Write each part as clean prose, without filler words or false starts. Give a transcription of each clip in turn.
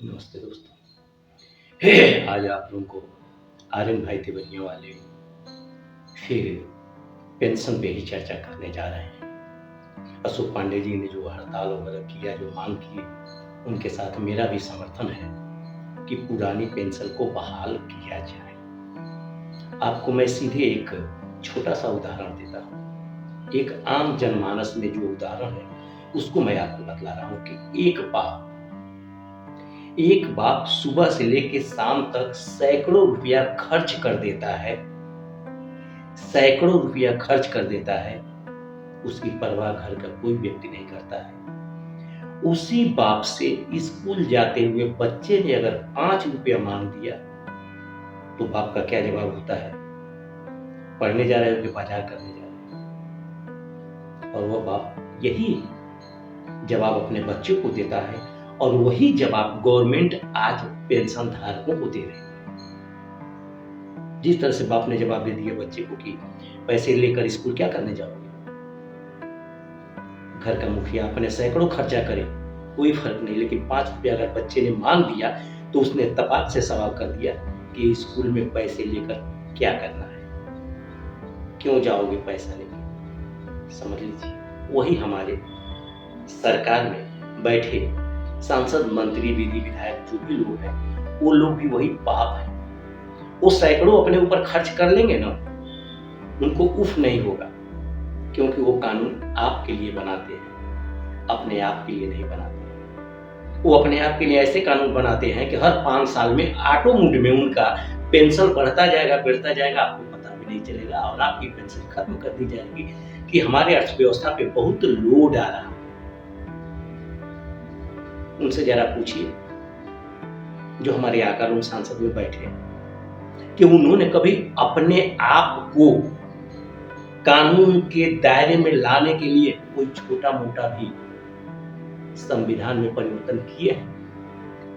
नमस्ते दोस्तों। आज आप लोगों को आर्यन भाई तिवरिया वाले फिर पेंशन पे ही चर्चा करने जा रहे हैं। अशोक पांडे जी ने जो हड़ताल वगैरह किया, जो मांग की, उनके साथ मेरा भी समर्थन है कि पुरानी पेंशन को बहाल किया जाए। आपको मैं सीधे एक छोटा सा उदाहरण देता हूँ। एक आम जनमानस में जो उदाहरण है उसको मैं आपको बतला रहा हूँ कि एक बाप सुबह से लेकर शाम तक सैकड़ों रुपया खर्च कर देता है, सैकड़ों रुपया खर्च कर देता है। उसकी परवाह घर का कोई व्यक्ति नहीं करता है। उसी बाप से स्कूल जाते हुए बच्चे ने अगर 5 रुपया मांग दिया तो बाप का क्या जवाब होता है? पढ़ने जा रहे हो कि बाजार करने जा रहे हो? और वह बाप यही जवाब अपने बच्चे को देता है और वही जवाब गवर्नमेंट आज पेंशन धारकों को दे रही है। जिस तरह से बाप ने जवाब दे दिया बच्चे को कि पैसे लेकर स्कूल क्या करने जाओगे, घर का मुखिया अपने सैकड़ों खर्चा करे, कोई फर्क नहीं, लेकिन 5 रुपया अगर बच्चे ने मांग दिया तो उसने तपाक से सवाल कर दिया कि स्कूल में पैसे लेकर क्या करना है, क्यों जाओगे पैसा लेकर? समझ लीजिए, वही हमारे सरकार में बैठे सांसद, मंत्री, विधि विधायक जो भी लोग हैं, वो लोग भी वही बाप हैं। वो सैकड़ों अपने ऊपर खर्च कर लेंगे ना, उनको उफ नहीं होगा, क्योंकि वो कानून आपके लिए बनाते हैं, अपने आप के लिए नहीं बनाते। वो अपने आप के लिए ऐसे कानून बनाते हैं कि हर 5 साल में ऑटो मोड में उनका पेंशन बढ़ता जाएगा, आपको पता भी नहीं चलेगा और आपकी पेंशन खत्म कर दी जाएगी कि हमारे अर्थव्यवस्था पे बहुत लोड आ रहा है। उनसे जरा पूछिए, जो हमारे आकारून सांसद में बैठे हैं, कि उन्होंने कभी अपने आप को कानून के दायरे में लाने के लिए कोई छोटा मोटा भी संविधान में परिवर्तन किए हैं?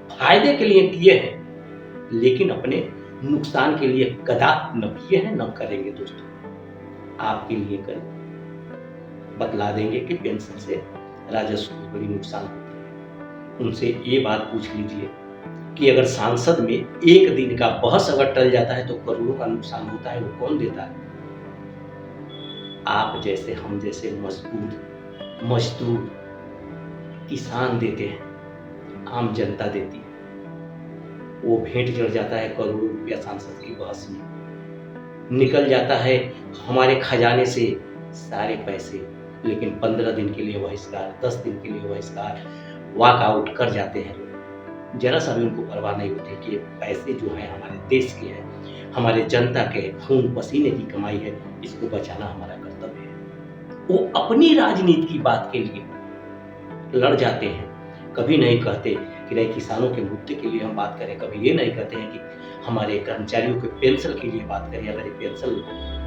फायदे के लिए किए हैं, लेकिन अपने नुकसान के लिए कदापि न किए हैं, न करेंगे। दोस्तों, आपके लिए करें, बतला देंगे कि पेंशन से राजस्व को बड़ी नुकसान होती है। उनसे ये बात पूछ लीजिए कि अगर सांसद में एक दिन का बहस अगर टल जाता है तो करोड़ों का नुकसान होता है, वो कौन देता है? आप जैसे, हम जैसे मजदूर किसान देते हैं, आम जनता देती है। वो भेंट चढ़ जाता है करोड़ों रुपया सांसद की बहस में, निकल जाता है हमारे खजाने से सारे पैसे, लेकिन 15 दिन के लिए बहिष्कार, 10 दिन के लिए बहिष्कार, वॉकआउट कर जाते हैं लोग। जरा सा भी उनको परवाह नहीं होती कि पैसे जो है हमारे देश के हैं, हमारे जनता के खून पसीने की कमाई है, इसको बचाना हमारा कर्तव्य है। वो अपनी राजनीति की बात के लिए लड़ जाते हैं, कभी नहीं कहते कि नहीं किसानों के मुद्दे के लिए हम बात करें, कभी ये नहीं कहते हैं कि हमारे कर्मचारियों के पेंशन के लिए बात करें। अगर ये पेंशन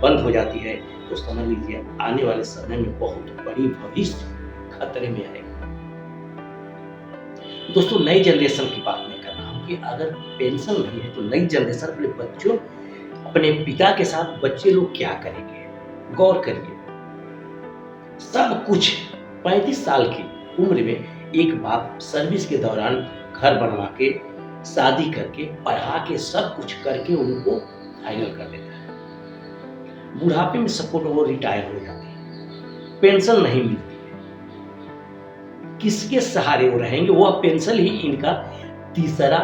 बंद हो जाती है तो समझ लीजिए आने वाले समय में बहुत बड़ी भविष्य खतरे में आएगा। दोस्तों, नई जनरेशन की बात नहीं कर रहा हूँ कि अगर पेंशन नहीं है तो नई जनरेशन अपने बच्चों, अपने पिता के साथ बच्चे लोग क्या करेंगे? गौर करिए। सब कुछ 35 साल की उम्र में एक बाप सर्विस के दौरान घर बनवा के, शादी करके, पढ़ा के, सब कुछ करके उनको फाइनल कर देता है। बुढ़ापे में सपोर्ट वो रिटायर हो जाते हैं, पेंशन नहीं मिलती है। किसके सहारे वो रहेंगे? वो पेंशन ही इनका तीसरा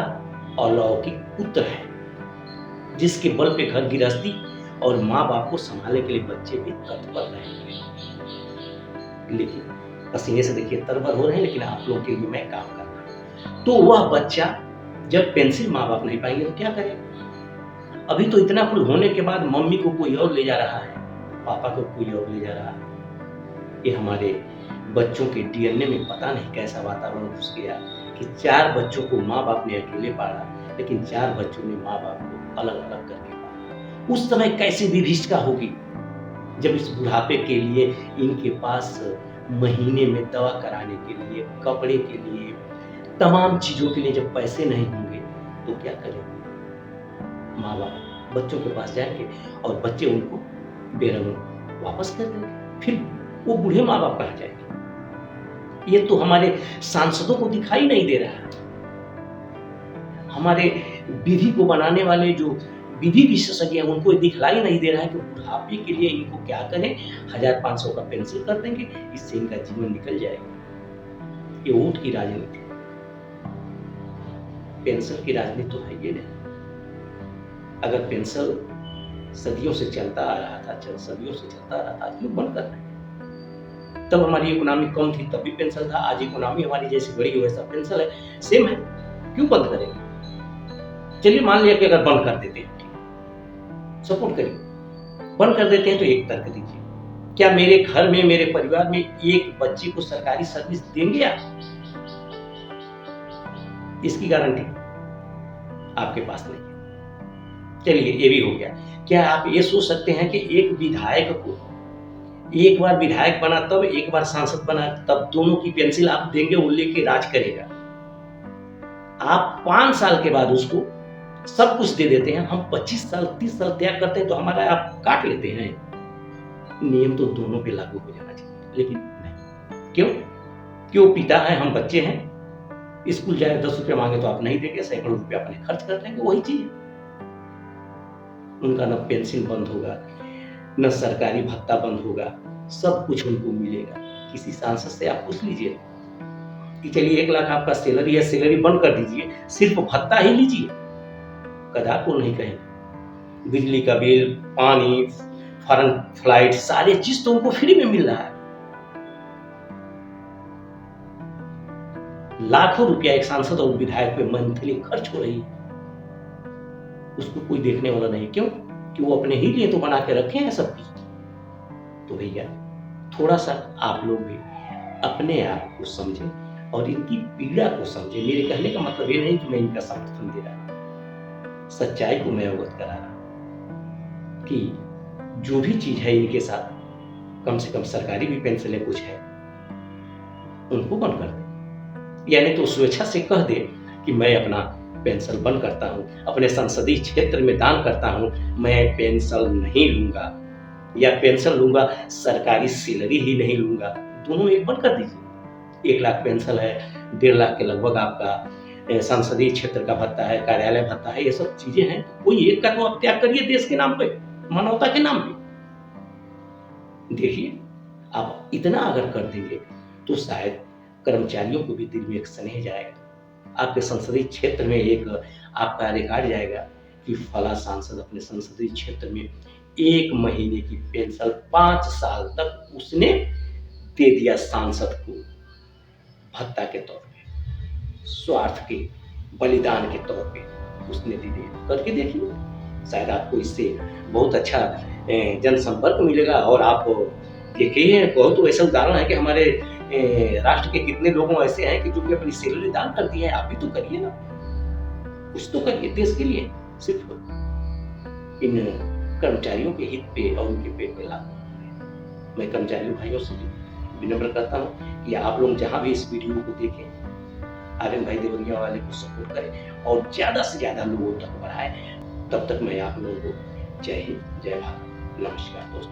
अलौकिक पुत्र है, जिसके बल पे घर गृहस्थी और माँ बाप को संभालने के लिए बच्चे भी तत्पर रहेंगे। लेकिन पसीने से देखिए तरबर हो रहे हैं, लेकिन आप लोगों के लिए मैं काम कर रहा हूं। तो वह बच्चा जब पेंशन माँ बाप नहीं पाएंगे तो क्या करेगा? अभी तो इतना कुल होने के बाद मम्मी को कोई और ले जा रहा है, पापा को कोई और ले जा रहा है। ये हमारे बच्चों के डीएनए में पता नहीं कैसा वातावरण घुस गया कि 4 बच्चों को माँ बाप ने अकेले पाला, लेकिन 4 बच्चों ने माँ बाप को अलग अलग करके पाला। उस समय कैसी विभीषिका होगी जब इस बुढ़ापे के लिए इनके पास महीने में दवा कराने के लिए, कपड़े के लिए, तमाम चीजों के लिए जब पैसे नहीं होंगे तो क्या करेंगे? माँ बाप बच्चों के पास जाएंगे और बच्चे उनको बेरंग वापस कर देंगे, फिर वो बूढ़े माँ बाप कहाँ जाएंगे? ये तो हमारे सांसदों को दिखाई नहीं दे रहा है। हमारे विधि को बनाने वाले जो विधि विशेषज्ञ हैं उनको दिखलाई नहीं दे रहा है कि बुढ़ापे के लिए इनको क्या करें, 1500 का पेंशन कर देंगे, इससे इनका जीवन निकल जाएगा। ये वोट की राजनीति, पेंशन की राजनीति तो है ये नहीं। अगर पेंशन सदियों से चलता आ रहा था, सदियों से चलता आ रहा था, क्यों बंद कर रहे हैं? तब हमारी इकोनॉमी कम थी तब भी पेंशन था, आज इकोनॉमी हमारी जैसी बड़ी हो वैसा पेंशन है, सेम है, क्यों बंद करेंगे? चलिए मान लिया कि अगर बंद कर देते हैं, सपोर्ट करिए, बंद कर देते हैं तो एक तर्क दीजिए, क्या मेरे घर में, मेरे परिवार में एक बच्चे को सरकारी सर्विस देंगे आप? इसकी गारंटी आपके पास नहीं है। चलिए ये भी हो गया। क्या आप ये सोच सकते हैं कि एक विधायक को, एक बार विधायक बना तब, एक बार सांसद बना तब, दोनों की पेंसिल आप देंगे, वो लेके राज करेगा? आप 5 साल के बाद उसको सब कुछ दे देते हैं, हम 25 साल 30 साल त्याग करते हैं तो हमारा आप काट लेते हैं। नियम तो दोनों पे लागू हो जाना चाहिए, लेकिन नहीं। क्यों? क्यों? पिता है, हम बच्चे हैं, स्कूल जाए 10 रुपये मांगे तो आप नहीं देंगे, सैकड़ों रुपये अपने खर्च कर देंगे, वही चीज। उनका न पेंशन बंद होगा, न सरकारी भत्ता बंद होगा, सब कुछ उनको मिलेगा। किसी सांसद से आप पूछ लीजिए कि चलिए 1 लाख आपका सैलरी है, सैलरी बंद कर दीजिए, सिर्फ भत्ता ही लीजिए, कदा को नहीं कहेंगे। बिजली का बिल, पानी, फॉरेन फ्लाइट, सारे चीज तो उनको फ्री में मिल रहा है। लाखों रुपया एक सांसद और विधायक पे मंथली खर्च हो रही है, उसको कोई देखने वाला नहीं। क्यों? कि वो अपने ही लिए तो बना के रखे हैं सब कुछ। तो भैया थोड़ा सा आप लोग भी अपने आप को समझें और इनकी पीड़ा को समझें। मेरे कहने का मतलब ये नहीं कि मैं इनका समर्थन दे रहा हूं, सच्चाई को मैं अवगत करा रहा हूं कि जो भी चीज है इनके साथ, कम से कम सरकारी भी पेंशनें कुछ है, उनको बंद कर दे। यानी तो स्वेच्छा से कह दे कि मैं अपना पेंशन बंद करता हूं, अपने संसदीय क्षेत्र में दान करता हूं, मैं पेंशन नहीं लूंगा, या पेंशन लूंगा सरकारी सैलरी ही नहीं लूंगा। दोनों एक बंद कर दीजिए। 1 लाख पेंशन है, 1.5 लाख के लगभग आपका संसदीय क्षेत्र का भत्ता है, कार्यालय भत्ता है, ये सब चीजें हैं। कोई एक का तो आप त्याग करिए देश के नाम पे, मानवता के नाम पे। देखिए आप इतना अगर कर देंगे तो शायद कर्मचारियों को भी दिल में एक स्नेह जाएगा, आपके संसदीय क्षेत्र में एक आपका रिकॉर्ड जाएगा कि फला सांसद अपने संसदीय क्षेत्र में 1 महीने की पेंशन 5 साल तक उसने दे दिया सांसद को, भत्ता के तौर पे, स्वार्थ के बलिदान के तौर पे उसने दे दिया। करके देखिए, शायद आपको इससे बहुत अच्छा जनसंपर्क मिलेगा। और आप देखिए, बहुत ऐसा उदाहरण है कि हमारे राष्ट्र के कितने लोगों ऐसे हैं कि जो कि अपनी सैलरी दान कर दी है। आप भी तो करिए ना, कुछ तो करिए देश के लिए। सिर्फ इन कर्मचारियों के हित पे और उनके पेट पे लागू। मैं कर्मचारी भाइयों से विनम्र करता हूँ कि आप लोग जहां भी इस वीडियो को देखें, आर्यन भाई देवरिया वाले को सपोर्ट करें और ज्यादा से ज्यादा लोगों तक बढ़ाएं। तब तक मैं आप लोगों को जय हिंद, जय भारत, नमस्कार दोस्तों।